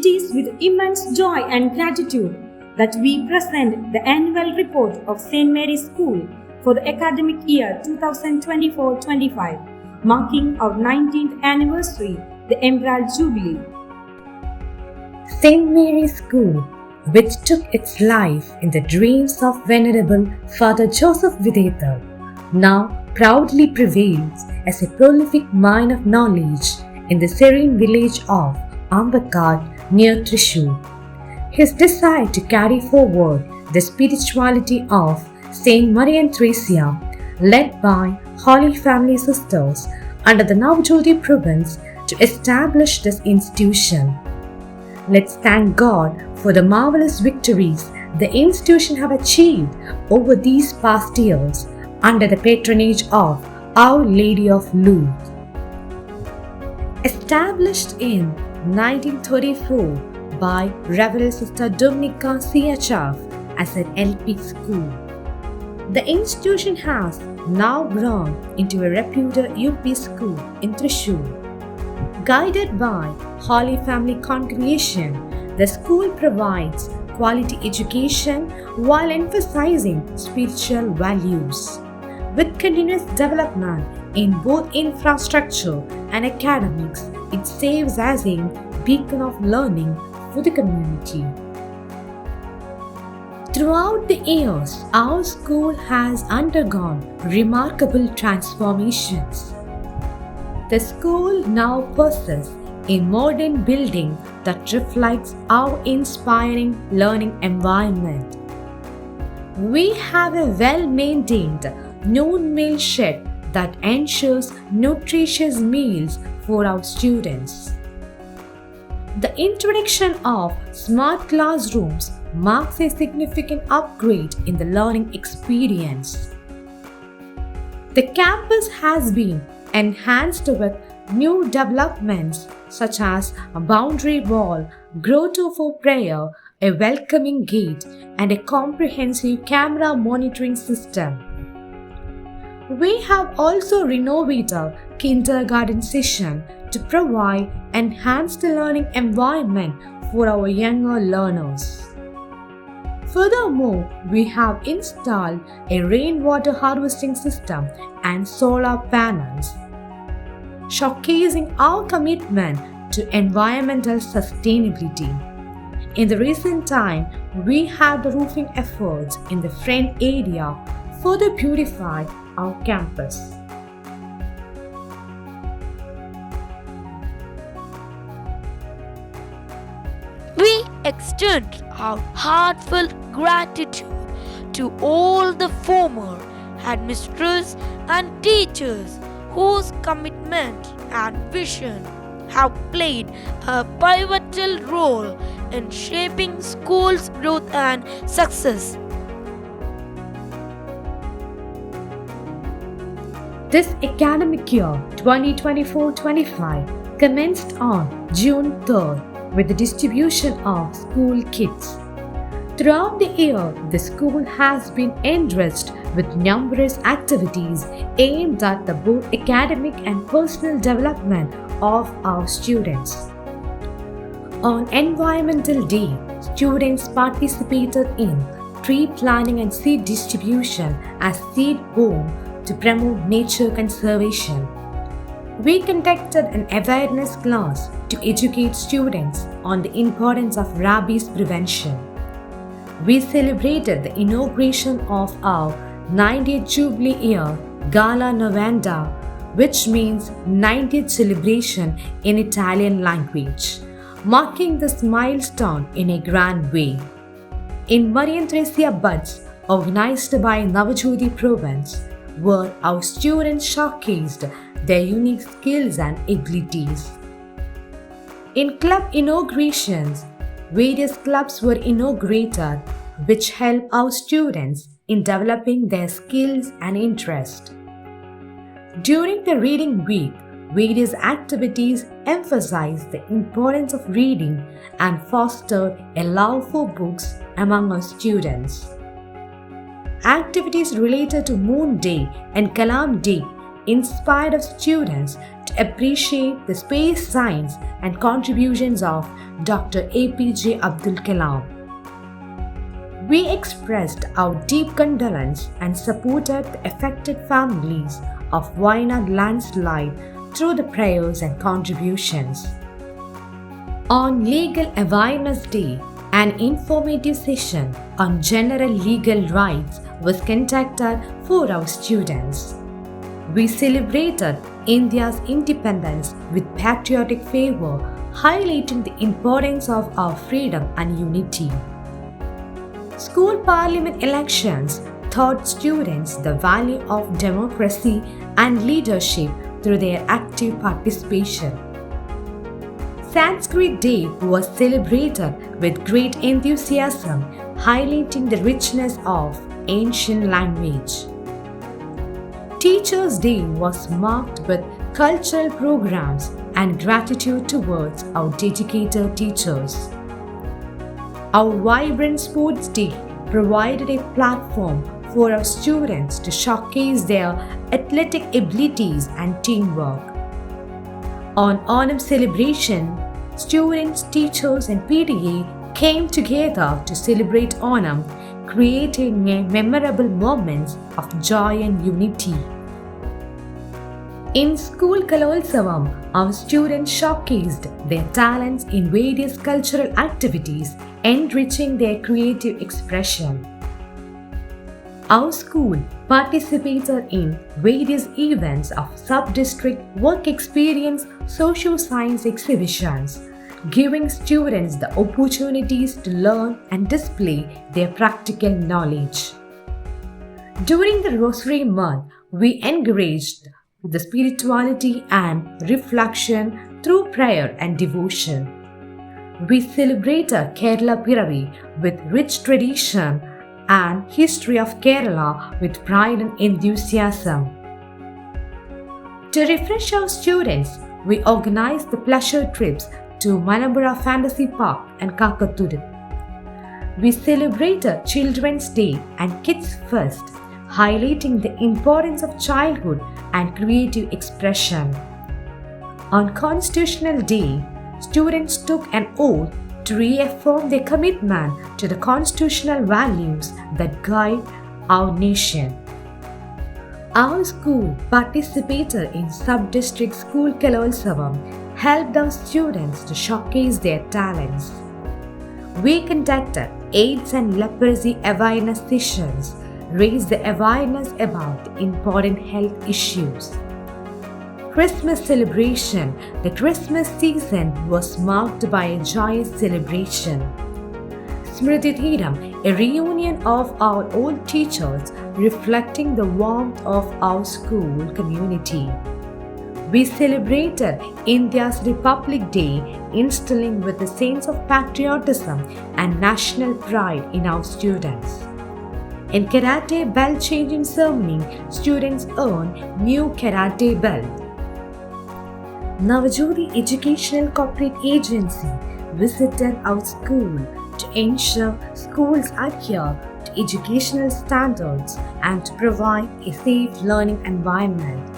It is with immense joy and gratitude that we present the annual report of St. Mary's School for the academic year 2024-25, marking our 19th anniversary, the Emerald Jubilee. St. Mary's School, which took its life in the dreams of Venerable Father Joseph Videthar, now proudly prevails as a prolific mine of knowledge in the serene village of Ambakad near Thrissur. His desire to carry forward the spirituality of Saint Maria and Theresia, led by Holy Family Sisters under the Navajyoti province to establish this institution. Let's thank God for the marvelous victories the institution have achieved over these past years under the patronage of Our Lady of Lourdes. Established in 1934 by Reverend Sister Dominica CHF as an LP school, the institution has now grown into a reputed UP school in Thrissur. Guided by Holy Family Congregation, the school provides quality education while emphasizing spiritual values. With continuous development in both infrastructure and academics, it serves as a beacon of learning for the community. Throughout the years, our school has undergone remarkable transformations. The school now possesses a modern building that reflects our inspiring learning environment. We have a well-maintained noon meal shed that ensures nutritious meals for our students. The introduction of smart classrooms marks a significant upgrade in the learning experience. The campus has been enhanced with new developments such as a boundary wall, grotto for prayer, a welcoming gate, and a comprehensive camera monitoring system. We have also renovated kindergarten session to provide enhanced learning environment for our younger learners. Furthermore, we have installed a rainwater harvesting system and solar panels, showcasing our commitment to environmental sustainability. In the recent time, we have the roofing efforts in the front area further purified our campus. We extend our heartfelt gratitude to all the former headmistresses and teachers whose commitment and vision have played a pivotal role in shaping school's growth and success. This academic year 2024-25 commenced on June 3rd with the distribution of school kits. Throughout the year, the school has been enriched with numerous activities aimed at the both academic and personal development of our students. On Environmental Day, students participated in tree planting and seed distribution as seed home to promote nature conservation. We conducted an awareness class to educate students on the importance of rabies prevention. We celebrated the inauguration of our 90th Jubilee year Gala Novanda, which means 90th celebration in Italian language, marking this milestone in a grand way. In Maria and Theresia Buds, organized by Navajyoti province, where our students showcased their unique skills and abilities. In club inaugurations, various clubs were inaugurated which help our students in developing their skills and interest. During the reading week, various activities emphasized the importance of reading and fostered a love for books among our students. Activities related to Moon Day and Kalam Day inspired of students to appreciate the space science and contributions of Dr. APJ Abdul Kalam. We expressed our deep condolence and supported the affected families of Wayanad landslide through the prayers and contributions. On Legal Awareness Day, an informative session on general legal rights was conducted for our students. We celebrated India's independence with patriotic fervor, highlighting the importance of our freedom and unity. School parliament elections taught students the value of democracy and leadership through their active participation. Sanskrit Day was celebrated with great enthusiasm, highlighting the richness of ancient language. Teachers' Day was marked with cultural programs and gratitude towards our dedicated teachers. Our vibrant Sports Day provided a platform for our students to showcase their athletic abilities and teamwork. On Onam celebration, students, teachers, and PTA came together to celebrate Onam, creating memorable moments of joy and unity. In School Kalolsavam, our students showcased their talents in various cultural activities, enriching their creative expression. Our school participated in various events of sub-district work experience social science exhibitions, giving students the opportunities to learn and display their practical knowledge. During the Rosary month, we encouraged the spirituality and reflection through prayer and devotion. We celebrated Kerala Piravi with rich tradition and history of Kerala with pride and enthusiasm. To refresh our students, we organized the pleasure trips to Malambura Fantasy Park and Kakaturu. We celebrated Children's Day and Kids Fest, highlighting the importance of childhood and creative expression. On Constitutional Day, students took an oath to reaffirm their commitment to the constitutional values that guide our nation. Our school participated in Sub-District School Kalolsavam, helped our students to showcase their talents. We conducted AIDS and leprosy awareness sessions, raised the awareness about important health issues. Christmas celebration. The Christmas season was marked by a joyous celebration. Smriti Thiram, a reunion of our old teachers reflecting the warmth of our school community. We celebrated India's Republic Day, instilling with a sense of patriotism and national pride in our students. In Karate belt changing ceremony, students earn new karate belt. Navajodi Educational Corporate Agency visited our school to ensure schools adhere to educational standards and to provide a safe learning environment.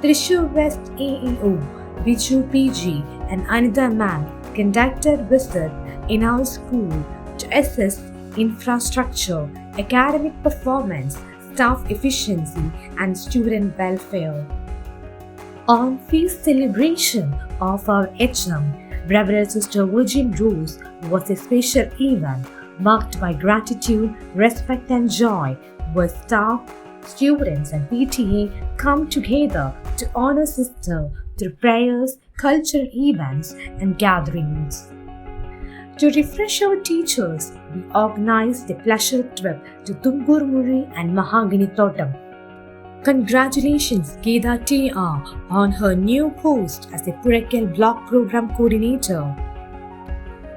Thrissur West AEO, Biju PG and Anita Ma'am conducted visit in our school to assess infrastructure, academic performance, staff efficiency and student welfare. On feast celebration of our HM, Reverend Sister Virgin Rose was a special event marked by gratitude, respect and joy, where staff, students and PTA come together to honor Sister through prayers, cultural events and gatherings. To refresh our teachers, we organized a pleasure trip to Tumburmuri and Mahagani Thotam. Congratulations Geda TR on her new post as a Purakkal Block Program Coordinator.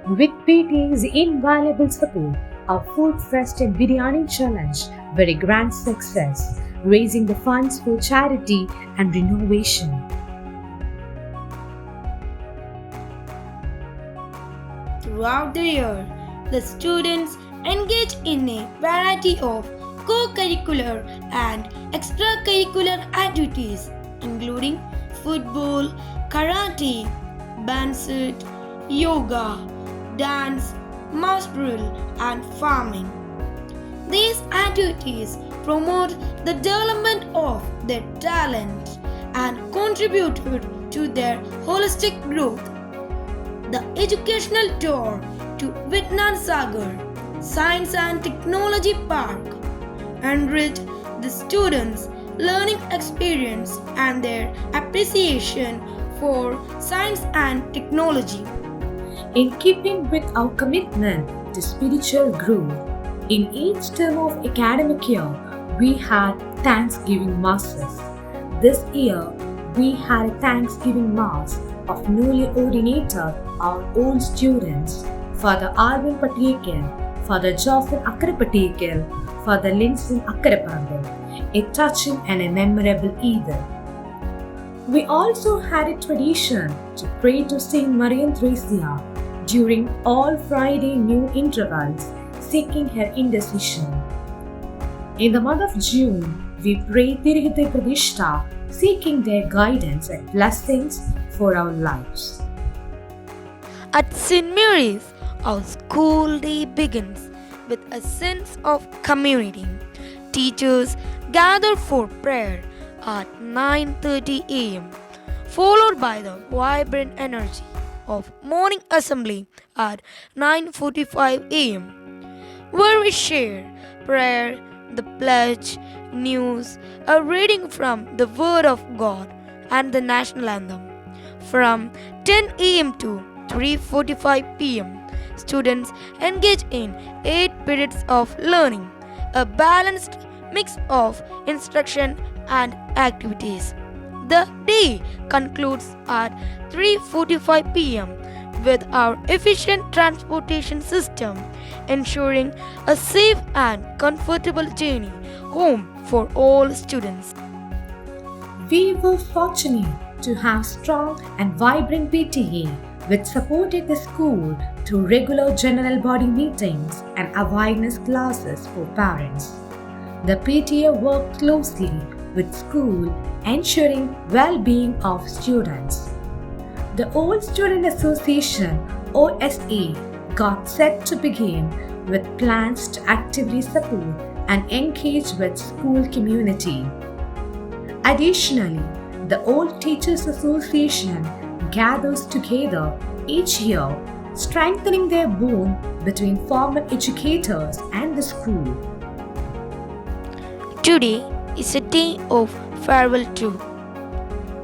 With PTA's invaluable support, our Food Fest and Biryani Challenge were a grand success, raising the funds for charity and renovation. Throughout the year, the students engage in a variety of co-curricular and extracurricular activities including football, karate, band, yoga, dance, martial and farming. These activities promote the development of their talent and contributed to their holistic growth. The educational tour to Vitnan Sagar Science and Technology Park enriched the students' learning experience and their appreciation for science and technology. In keeping with our commitment to spiritual growth, in each term of academic year, we had Thanksgiving Masses. This year, we had a Thanksgiving Mass of newly ordinated our old students, Father Arvin Patekil, Father Joffin Akkarapatekil, Father Linson Akkarapandil, a touching and a memorable either. We also had a tradition to pray to Saint Marian Theresia during all Friday noon intervals, seeking her intercession. In the month of June, we pray Tirugite Pradishta, seeking their guidance and blessings for our lives. At St. Mary's, our school day begins with a sense of community. Teachers gather for prayer at 9:30 a.m., followed by the vibrant energy of morning assembly at 9:45 a.m., where we share prayer, the pledge, news, a reading from the Word of God, and the national anthem. From 10 a.m. to 3:45 p.m., students engage in 8 periods of learning, a balanced mix of instruction and activities. The day concludes at 3:45 p.m. with our efficient transportation system, ensuring a safe and comfortable journey home for all students. We were fortunate to have strong and vibrant PTA which supported the school through regular general body meetings and awareness classes for parents. The PTA worked closely with school, ensuring well-being of students. The Old Student Association OSA got set to begin with plans to actively support and engage with school community. Additionally, the Old Teachers Association gathers together each year, strengthening their bond between former educators and the school. Today is a day of farewell too.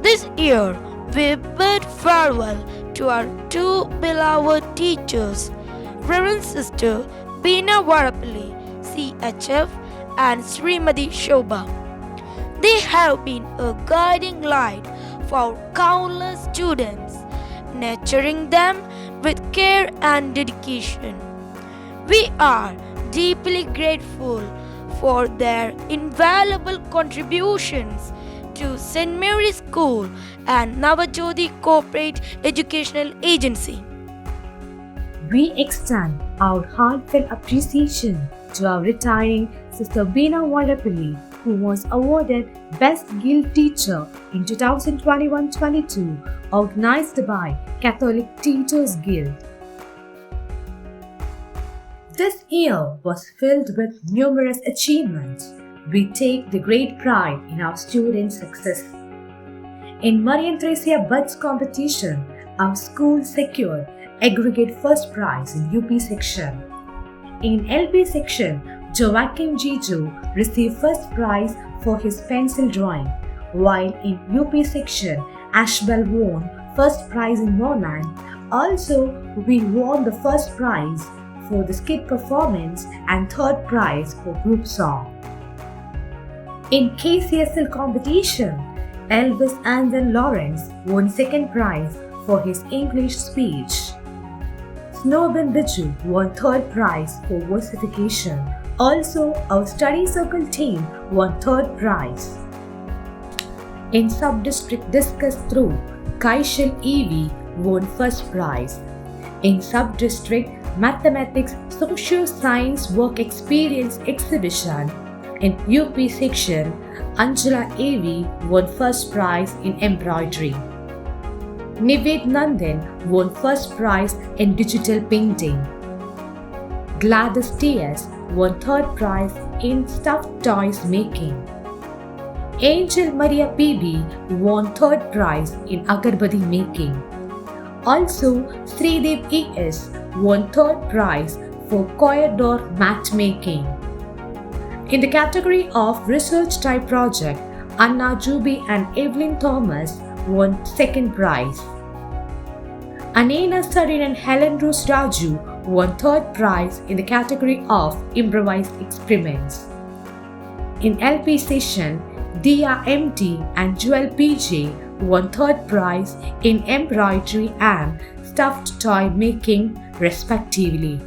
This year, we bid farewell to our two beloved teachers, Reverend Sister Beena Varapalli, CHF, and Srimati Shobha. They have been a guiding light for countless students, nurturing them with care and dedication. We are deeply grateful for their invaluable contributions to St. Mary's School and Navajyoti Corporate Educational Agency. We extend our heartfelt appreciation to our retiring Sister Beena Varapalli, who was awarded Best Guild Teacher in 2021-22, organized by Catholic Teachers Guild. This year was filled with numerous achievements. We take the great pride in our students' success. In Marian Theresia Buds competition, our school secured aggregate first prize in UP section. In LP section, Joaquin Jiju received first prize for his pencil drawing, while in UP section, Ashbel won first prize in Monan. Also, we won the first prize for the skit performance and third prize for group song. In KCSL competition, Elvis Anton Lawrence won second prize for his English speech. Snowbin Biju won third prize for versification. Also, our study circle team won third prize. In sub-district discus throw, Kaishal Evi won first prize. In sub-district mathematics social science work experience exhibition, In UP section, Anjala AV won first prize in embroidery. Nived Nandan won first prize in digital painting. Gladys TS won third prize in stuffed toys making. Angel Maria PB won third prize in agarbatti making. Also, Sridev ES won third prize for corridor mat making. In the category of research type project, Anna Jubi and Evelyn Thomas won second prize. Anena Sarin and Helen Rose Raju won third prize in the category of improvised experiments. In LP session, Dia MT and Joel PJ won third prize in embroidery and stuffed toy making respectively.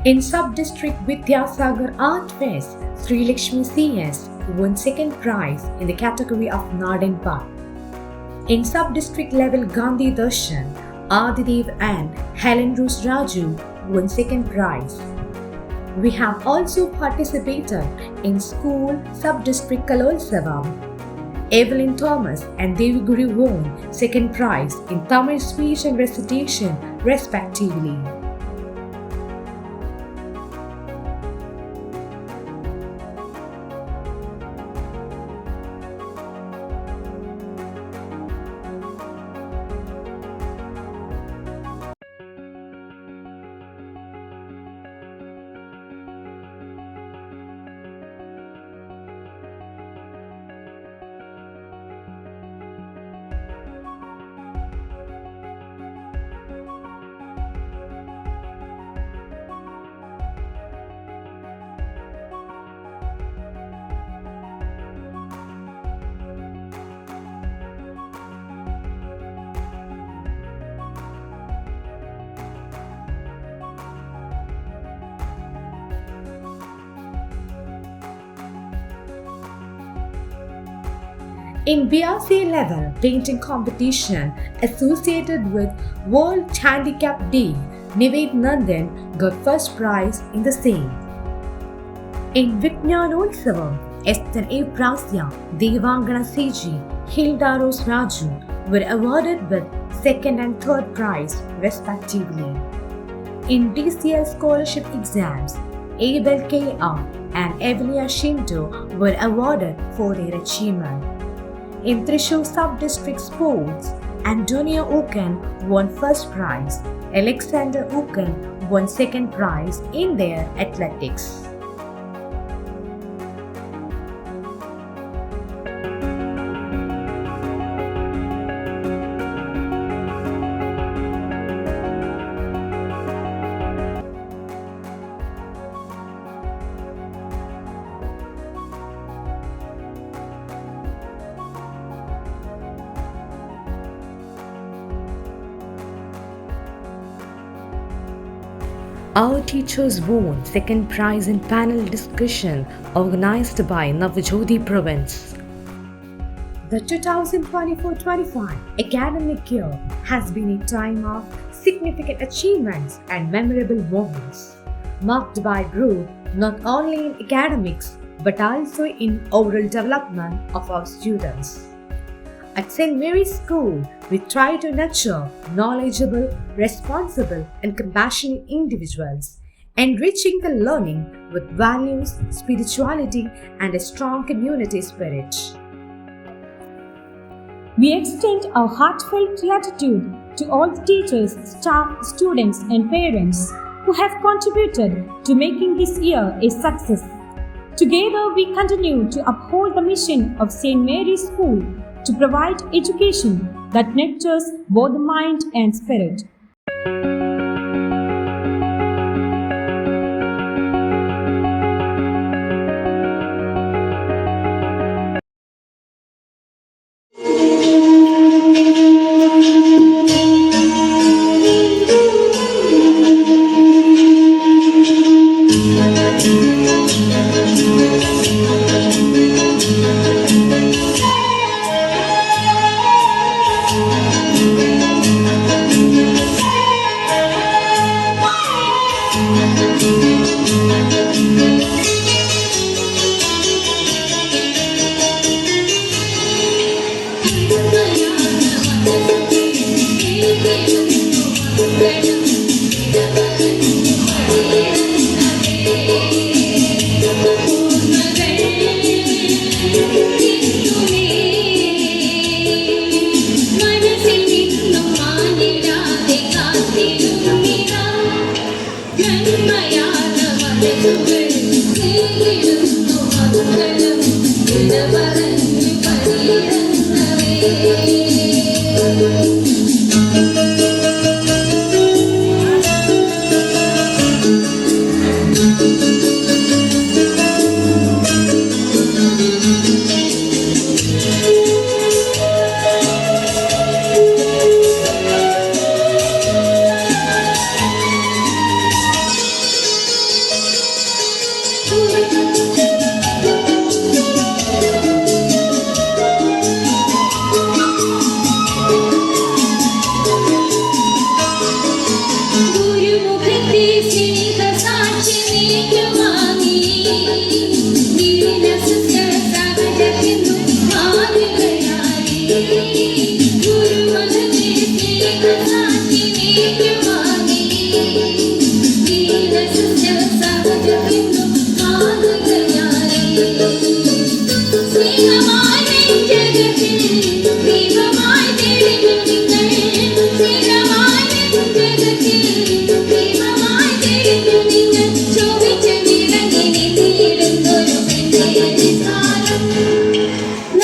In Sub-District Vidyasagar Art Fest, Sri Lakshmi CS won second prize in the category of Nadanpa. In Sub-District level Gandhi Darshan, Adidev and Helen Rose Raju won second prize. We have also participated in School Sub-District Kalolsavam. Evelyn Thomas and Deviguri won second prize in Tamil speech and recitation respectively. In BRC level painting competition associated with World Handicap Day, Nived Nandan got first prize in the same. In Vijnanotsavam, Esther A. Prasya, Devangana Seji, Hilda Rose Raju were awarded with second and third prize respectively. In DCL scholarship exams, Abel K.R. and Evelia Shinto were awarded for their achievement. In Thrissur Sub-District Sports, Antonia Oken won first prize. Alexander Oken won second prize in their athletics. Our teachers won second prize in panel discussion organized by Navjyoti Province. The 2024-25 academic year has been a time of significant achievements and memorable moments, marked by growth not only in academics but also in overall development of our students. At St. Mary's School, we try to nurture knowledgeable, responsible, and compassionate individuals, enriching the learning with values, spirituality, and a strong community spirit. We extend our heartfelt gratitude to all the teachers, staff, students, and parents who have contributed to making this year a success. Together, we continue to uphold the mission of St. Mary's School to provide education that nurtures both the mind and spirit.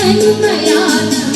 Nanu mayana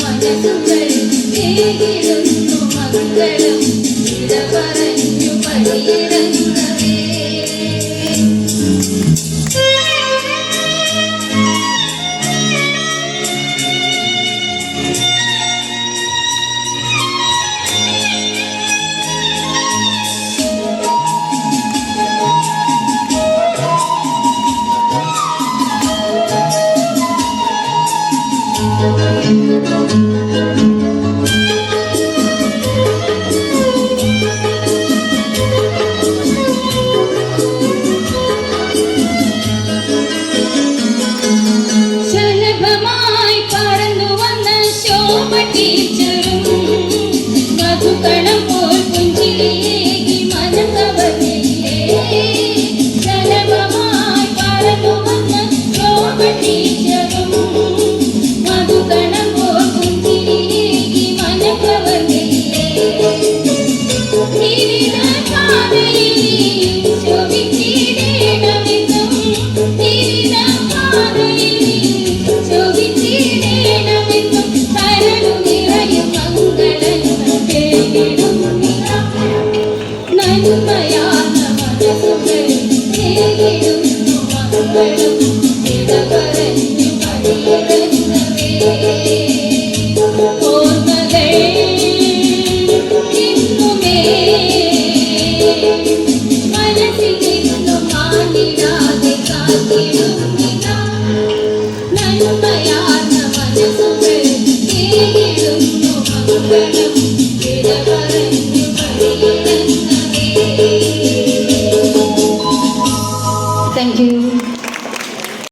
manasu,